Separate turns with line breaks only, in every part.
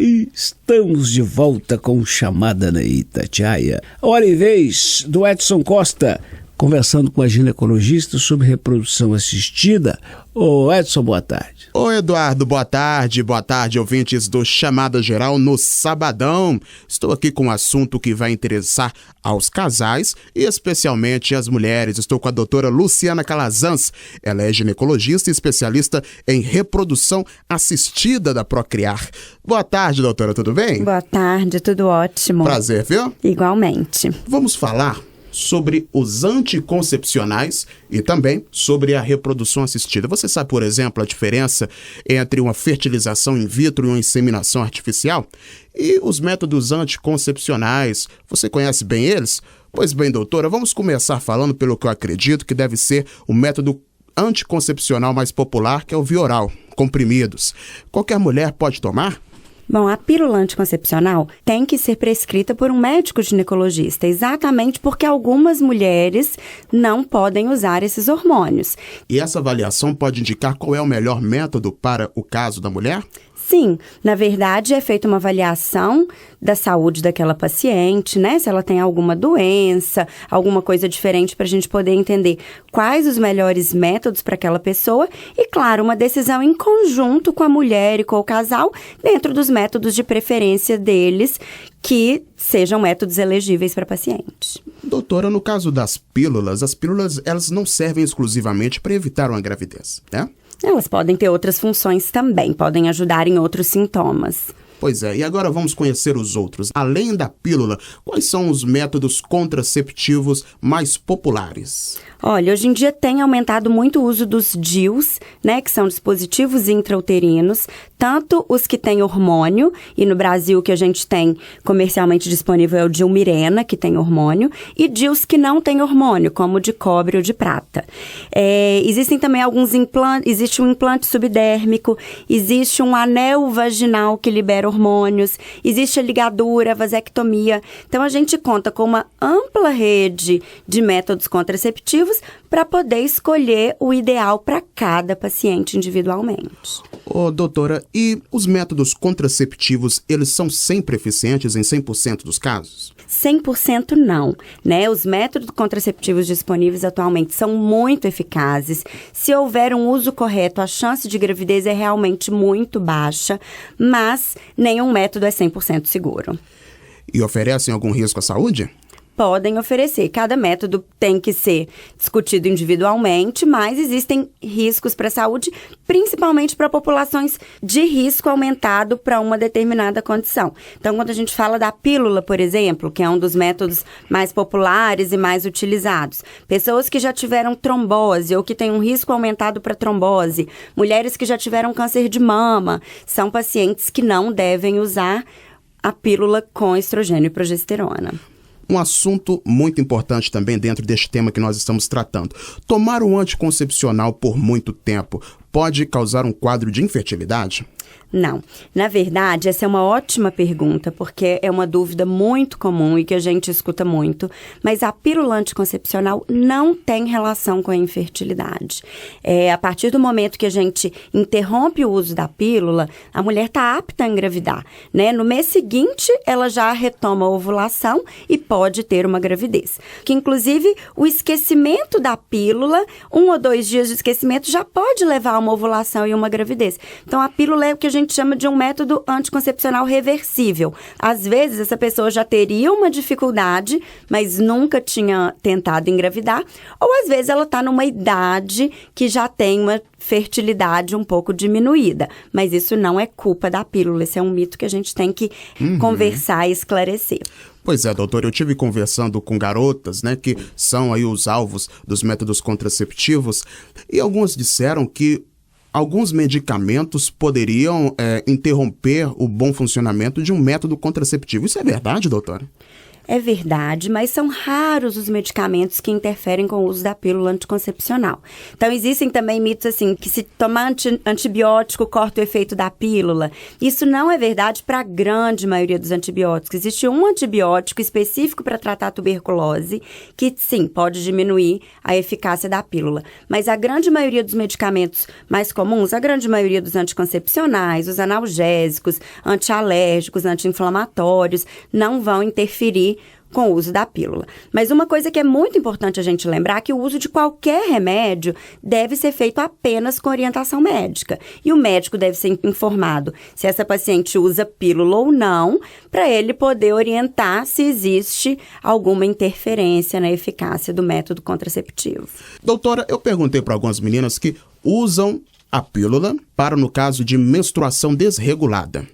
E estamos de volta com Chamada na Itatiaia. Hora e vez do Edson Costa, conversando com a ginecologista sobre reprodução assistida. Ô Edson, boa tarde.
Ô Eduardo, boa tarde. Boa tarde, ouvintes do Chamada Geral no Sabadão. Estou aqui com um assunto que vai interessar aos casais e especialmente às mulheres. Estou com a doutora Luciana Calazans. Ela é ginecologista e especialista em reprodução assistida da Procriar. Boa tarde, doutora, tudo bem?
Boa tarde, tudo ótimo.
Prazer, viu?
Igualmente.
Vamos falar sobre os anticoncepcionais e também sobre a reprodução assistida. Você sabe, por exemplo, a diferença entre uma fertilização in vitro e uma inseminação artificial? E os métodos anticoncepcionais, você conhece bem eles? Pois bem, doutora, vamos começar falando pelo que eu acredito que deve ser o método anticoncepcional mais popular, que é o via oral, comprimidos. Qualquer mulher pode tomar?
Bom, a pílula anticoncepcional tem que ser prescrita por um médico ginecologista, exatamente porque algumas mulheres não podem usar esses hormônios.
E essa avaliação pode indicar qual é o melhor método para o caso da mulher?
Sim, na verdade é feita uma avaliação da saúde daquela paciente, né? Se ela tem alguma doença, alguma coisa diferente para a gente poder entender quais os melhores métodos para aquela pessoa e, claro, uma decisão em conjunto com a mulher e com o casal dentro dos métodos de preferência deles que sejam métodos elegíveis para paciente.
Doutora, no caso das pílulas, as pílulas elas não servem exclusivamente para evitar uma gravidez, né?
Elas podem ter outras funções também, podem ajudar em outros sintomas.
Pois é, e agora vamos conhecer os outros. Além da pílula, quais são os métodos contraceptivos mais populares?
Olha, hoje em dia tem aumentado muito o uso dos DIUs, né, que são dispositivos intrauterinos, tanto os que têm hormônio, e no Brasil o que a gente tem comercialmente disponível é o DIU Mirena, que tem hormônio, e DIUs que não têm hormônio, como o de cobre ou de prata. Existem também alguns implantes, existe um implante subdérmico, existe um anel vaginal que libera hormônios, existe a ligadura, a vasectomia. Então, a gente conta com uma ampla rede de métodos contraceptivos para poder escolher o ideal para cada paciente individualmente.
Ô, doutora, e os métodos contraceptivos, eles são sempre eficientes em 100% dos casos?
100% não, né? Os métodos contraceptivos disponíveis atualmente são muito eficazes. Se houver um uso correto, a chance de gravidez é realmente muito baixa, mas nenhum método é 100% seguro.
E oferecem algum risco à saúde?
Podem oferecer. Cada método tem que ser discutido individualmente, mas existem riscos para a saúde, principalmente para populações de risco aumentado para uma determinada condição. Então, quando a gente fala da pílula, por exemplo, que é um dos métodos mais populares e mais utilizados, pessoas que já tiveram trombose ou que têm um risco aumentado para trombose, mulheres que já tiveram câncer de mama, são pacientes que não devem usar a pílula com estrogênio e progesterona.
Um assunto muito importante também dentro deste tema que nós estamos tratando. Tomar um anticoncepcional por muito tempo pode causar um quadro de infertilidade?
Não. Na verdade, essa é uma ótima pergunta, porque é uma dúvida muito comum e que a gente escuta muito, mas a pílula anticoncepcional não tem relação com a infertilidade. A partir do momento que a gente interrompe o uso da pílula, a mulher está apta a engravidar, né? No mês seguinte, ela já retoma a ovulação e pode ter uma gravidez. Que, inclusive, o esquecimento da pílula, 1 ou 2 dias de esquecimento, já pode levar a uma ovulação e uma gravidez. Então, a pílula é o que a gente chama de um método anticoncepcional reversível. Às vezes, essa pessoa já teria uma dificuldade, mas nunca tinha tentado engravidar, ou às vezes ela está numa idade que já tem uma fertilidade um pouco diminuída. Mas isso não é culpa da pílula, esse é um mito que a gente tem que conversar e esclarecer.
Pois é, doutor, eu tive conversando com garotas, né, que são aí os alvos dos métodos contraceptivos, e algumas disseram que alguns medicamentos poderiam interromper o bom funcionamento de um método contraceptivo. Isso é verdade, doutora?
É verdade, mas são raros os medicamentos que interferem com o uso da pílula anticoncepcional. Então, existem também mitos assim, que se tomar antibiótico corta o efeito da pílula. Isso não é verdade para a grande maioria dos antibióticos. Existe um antibiótico específico para tratar a tuberculose, que sim, pode diminuir a eficácia da pílula. Mas a grande maioria dos medicamentos mais comuns, a grande maioria dos anticoncepcionais, os analgésicos, antialérgicos, anti-inflamatórios, não vão interferir com o uso da pílula. Mas uma coisa que é muito importante a gente lembrar é que o uso de qualquer remédio deve ser feito apenas com orientação médica. E o médico deve ser informado se essa paciente usa pílula ou não, para ele poder orientar se existe alguma interferência na eficácia do método contraceptivo.
Doutora, eu perguntei para algumas meninas que usam a pílula para, no caso de menstruação desregulada.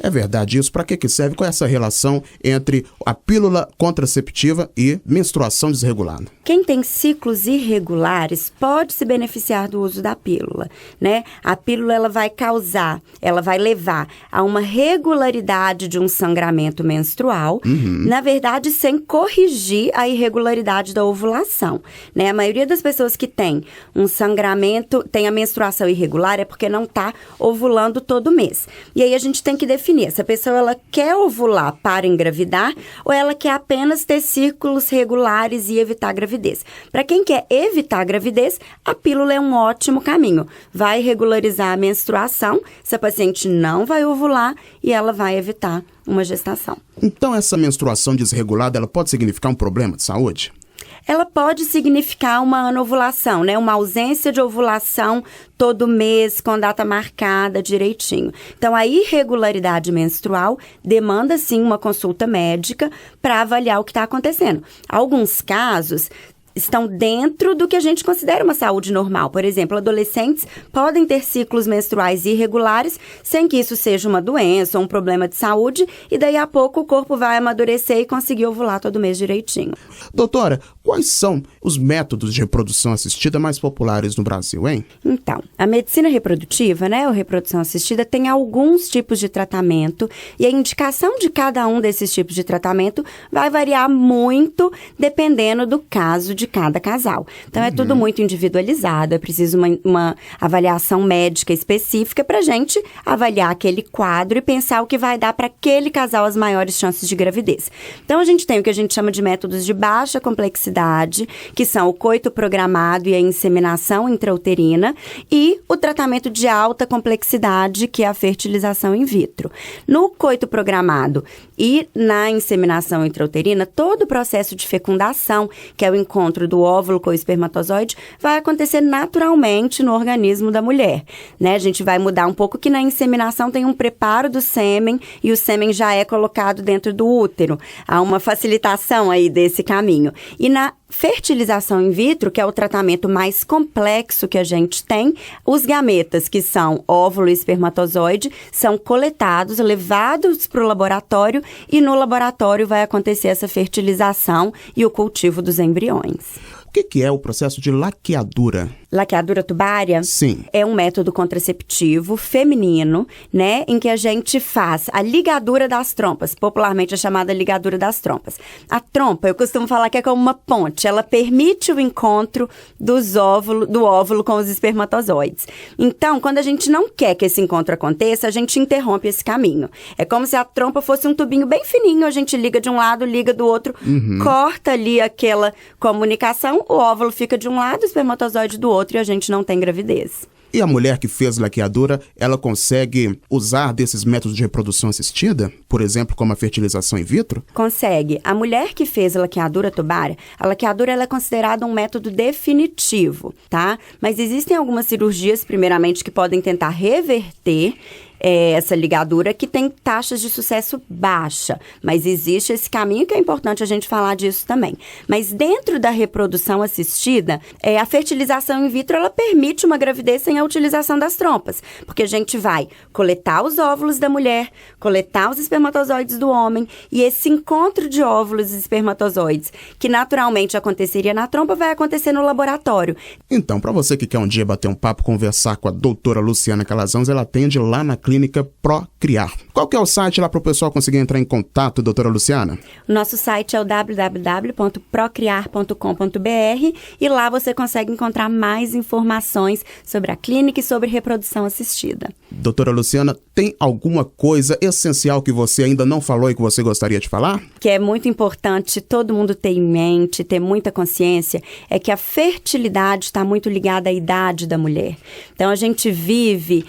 É verdade isso? Para que serve? Qual é essa relação entre a pílula contraceptiva e menstruação desregulada?
Quem tem ciclos irregulares pode se beneficiar do uso da pílula, né? A pílula ela vai levar a uma regularidade de um sangramento menstrual, na verdade sem corrigir a irregularidade da ovulação, né? A maioria das pessoas que tem um sangramento, tem a menstruação irregular é porque não está ovulando todo mês. E aí a gente tem que definir, essa pessoa ela quer ovular para engravidar ou ela quer apenas ter ciclos regulares e evitar a gravidez. Para quem quer evitar a gravidez, a pílula é um ótimo caminho. Vai regularizar a menstruação, essa paciente não vai ovular e ela vai evitar uma gestação.
Então essa menstruação desregulada, ela pode significar um problema de saúde?
Ela pode significar uma anovulação, né? Uma ausência de ovulação todo mês, com data marcada direitinho. Então, a irregularidade menstrual demanda, sim, uma consulta médica para avaliar o que está acontecendo. Alguns casos estão dentro do que a gente considera uma saúde normal. Por exemplo, adolescentes podem ter ciclos menstruais irregulares sem que isso seja uma doença ou um problema de saúde e daí a pouco o corpo vai amadurecer e conseguir ovular todo mês direitinho.
Doutora, quais são os métodos de reprodução assistida mais populares no Brasil, hein?
Então, a medicina reprodutiva, né, ou reprodução assistida, tem alguns tipos de tratamento e a indicação de cada um desses tipos de tratamento vai variar muito dependendo do caso de cada casal. Então, é tudo muito individualizado, é preciso uma avaliação médica específica para a gente avaliar aquele quadro e pensar o que vai dar para aquele casal as maiores chances de gravidez. Então, a gente tem o que a gente chama de métodos de baixa complexidade, que são o coito programado e a inseminação intrauterina, e o tratamento de alta complexidade, que é a fertilização in vitro. No coito programado e na inseminação intrauterina, todo o processo de fecundação, que é o encontro do óvulo com o espermatozoide, vai acontecer naturalmente no organismo da mulher, né? A gente vai mudar um pouco que na inseminação tem um preparo do sêmen e o sêmen já é colocado dentro do útero. Há uma facilitação aí desse caminho. E na fertilização in vitro, que é o tratamento mais complexo que a gente tem, os gametas, que são óvulo e espermatozoide, são coletados, levados para o laboratório e no laboratório vai acontecer essa fertilização e o cultivo dos embriões.
O que é o processo de laqueadura?
Laqueadura tubária?
Sim.
É um método contraceptivo feminino, né, em que a gente faz a ligadura das trompas, popularmente é chamada ligadura das trompas. A trompa, eu costumo falar que é como uma ponte, ela permite o encontro do óvulo com os espermatozoides. Então, quando a gente não quer que esse encontro aconteça, a gente interrompe esse caminho. É como se a trompa fosse um tubinho bem fininho, a gente liga de um lado, liga do outro, corta ali aquela comunicação, o óvulo fica de um lado, o espermatozoide do outro e a gente não tem gravidez.
E a mulher que fez laqueadura, ela consegue usar desses métodos de reprodução assistida? Por exemplo, como a fertilização in vitro?
Consegue. A mulher que fez a laqueadura tubária, a laqueadura ela é considerada um método definitivo, tá? Mas existem algumas cirurgias, primeiramente, que podem tentar reverter essa ligadura, que tem taxas de sucesso baixa, mas existe esse caminho que é importante a gente falar disso também. Mas dentro da reprodução assistida, a fertilização in vitro, ela permite uma gravidez sem a utilização das trompas, porque a gente vai coletar os óvulos da mulher, coletar os espermatozoides do homem, e esse encontro de óvulos e espermatozoides, que naturalmente aconteceria na trompa, vai acontecer no laboratório.
Então, para você que quer um dia bater um papo, conversar com a doutora Luciana Calazans, ela atende lá na Clínica Clínica Procriar. Qual que é o site lá para o pessoal conseguir entrar em contato, doutora Luciana?
O nosso site é o www.procriar.com.br e lá você consegue encontrar mais informações sobre a clínica e sobre reprodução assistida.
Doutora Luciana, tem alguma coisa essencial que você ainda não falou e que você gostaria de falar?
Que é muito importante todo mundo ter em mente, ter muita consciência, é que a fertilidade está muito ligada à idade da mulher. Então, a gente vive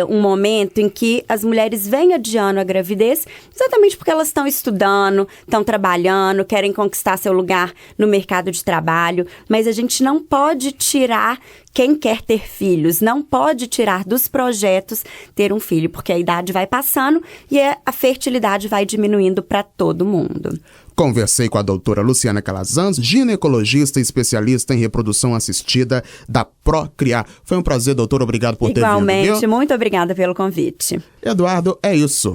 um momento em que as mulheres vêm adiando a gravidez exatamente porque elas estão estudando, estão trabalhando, querem conquistar seu lugar no mercado de trabalho, mas a gente não pode tirar quem quer ter filhos, não pode tirar dos projetos ter um filho, porque a idade vai passando e a fertilidade vai diminuindo para todo mundo.
Conversei com a doutora Luciana Calazans, ginecologista e especialista em reprodução assistida da Procriar. Foi um prazer, doutor. Obrigado por ter vindo.
Igualmente, muito obrigada pelo convite.
Eduardo, é isso.